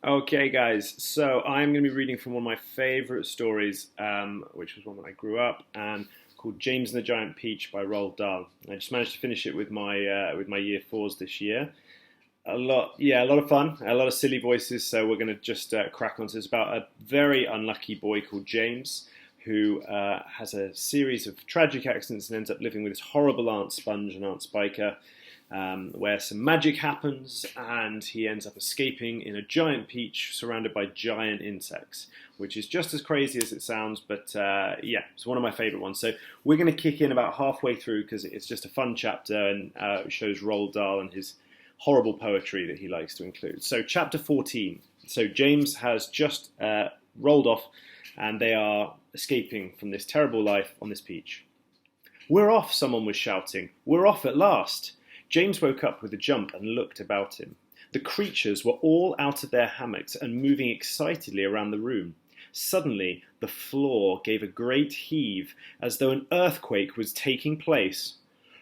Okay, guys, so I'm going to be reading from one of my favorite stories, which was one when I grew up, and called James and the Giant Peach by Roald Dahl. I just managed to finish it with my year fours this year. A lot of fun, a lot of silly voices. So we're going to just crack on. So it's about a very unlucky boy called James who has a series of tragic accidents and ends up living with his horrible Aunt Sponge and Aunt Spiker, where some magic happens and he ends up escaping in a giant peach surrounded by giant insects, which is just as crazy as it sounds, but yeah, it's one of my favourite ones. So we're going to kick in about halfway through because it's just a fun chapter and shows Roald Dahl and his horrible poetry that he likes to include. So chapter 14. So James has just rolled off and they are escaping from this terrible life on this peach. "We're off," someone was shouting. "We're off at last." James woke up with a jump and looked about him. The creatures were all out of their hammocks and moving excitedly around the room. Suddenly, the floor gave a great heave, as though an earthquake was taking place.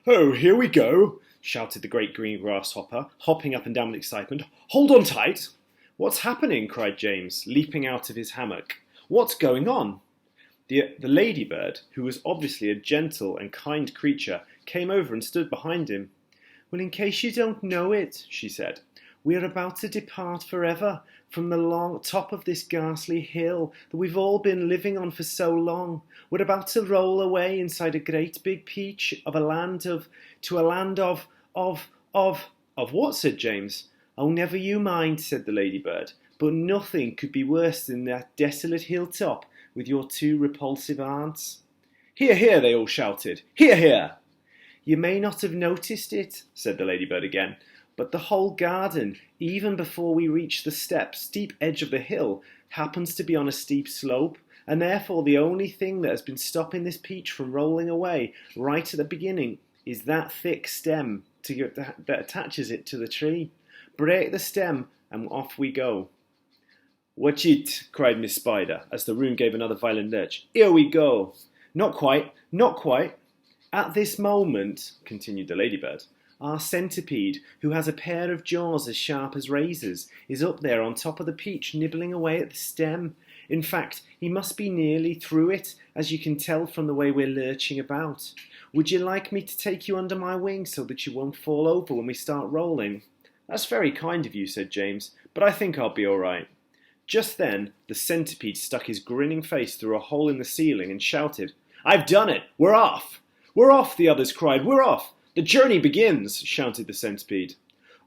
"Oh, here we go!" shouted the great green grasshopper, hopping up and down with excitement. "Hold on tight!" "What's happening?" cried James, leaping out of his hammock. "What's going on?" The ladybird, who was obviously a gentle and kind creature, came over and stood behind him. "Well, in case you don't know it," she said, "we are about to depart forever from the long top of this ghastly hill that we've all been living on for so long. We're about to roll away inside a great big peach of a land of, to a land of what?" said James. "Oh, never you mind," said the ladybird, "but nothing could be worse than that desolate hilltop with your two repulsive aunts." "Hear, hear," they all shouted. "Hear, hear." "You may not have noticed it," said the ladybird again, "but the whole garden, even before we reach the steep edge of the hill, happens to be on a steep slope, and therefore the only thing that has been stopping this peach from rolling away right at the beginning is that thick stem that attaches it to the tree. Break the stem, and off we go." "Watch it!" cried Miss Spider, as the room gave another violent lurch. "Here we go!" "Not quite, not quite. At this moment," continued the ladybird, "our centipede, who has a pair of jaws as sharp as razors, is up there on top of the peach nibbling away at the stem. In fact, he must be nearly through it, as you can tell from the way we're lurching about. Would you like me to take you under my wing so that you won't fall over when we start rolling?" "That's very kind of you," said James, "but I think I'll be all right." Just then, the centipede stuck his grinning face through a hole in the ceiling and shouted, "I've done it! We're off!" "We're off!" the others cried. "We're off! The journey begins!" shouted the centipede.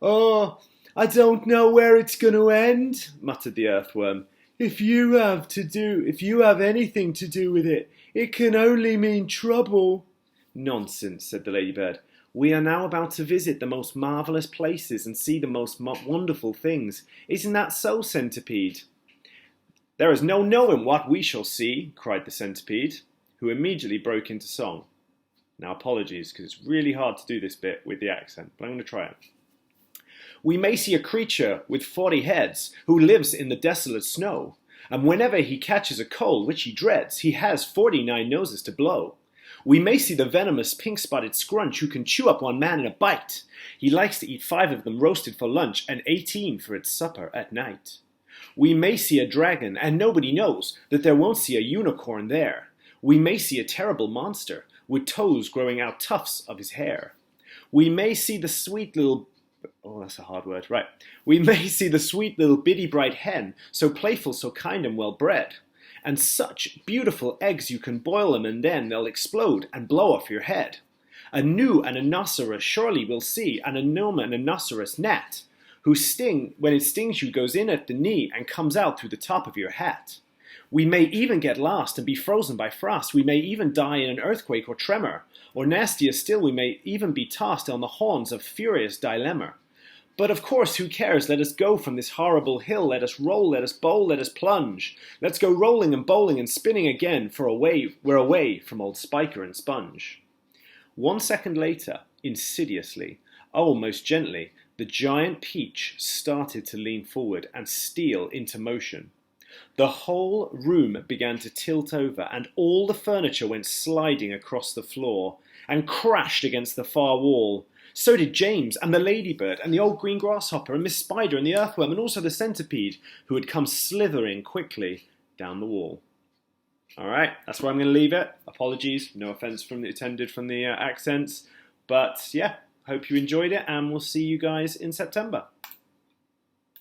"Oh, I don't know where it's going to end," muttered the earthworm. If you have anything to do with it, it can only mean trouble." "Nonsense," said the ladybird. "We are now about to visit the most marvellous places and see the most wonderful things. Isn't that so, centipede?" "There is no knowing what we shall see," cried the centipede, who immediately broke into song. Now, apologies, because it's really hard to do this bit with the accent, but I'm going to try it. "We may see a creature with 40 heads who lives in the desolate snow, and whenever he catches a cold which he dreads, he has 49 noses to blow. We may see the venomous pink-spotted scrunch who can chew up one man in a bite. He likes to eat 5 of them roasted for lunch and 18 for its supper at night. We may see a dragon, and nobody knows that there won't see a unicorn there. We may see a terrible monster with toes growing out tufts of his hair. We may see the sweet little... Oh, that's a hard word. Right. We may see the sweet little bitty bright hen, so playful, so kind and well bred. And such beautiful eggs you can boil them and then they'll explode and blow off your head. A gnu and a rhinoceros surely we'll see, and a gnome and a rhinoceros gnat, whose sting, when it stings you, goes in at the knee and comes out through the top of your hat. We may even get lost and be frozen by frost. We may even die in an earthquake or tremor. Or nastier still, we may even be tossed on the horns of furious dilemma. But of course, who cares? Let us go from this horrible hill. Let us roll, let us bowl, let us plunge. Let's go rolling and bowling and spinning again, for we're away from old Spiker and Sponge." 1 second later, insidiously, almost gently, the giant peach started to lean forward and steal into motion. The whole room began to tilt over, and all the furniture went sliding across the floor and crashed against the far wall. So did James, and the ladybird, and the old green grasshopper, and Miss Spider, and the earthworm, and also the centipede, who had come slithering quickly down the wall. All right, that's where I'm going to leave it. Apologies, no offence from the intended from the accents. But yeah, hope you enjoyed it, and we'll see you guys in September.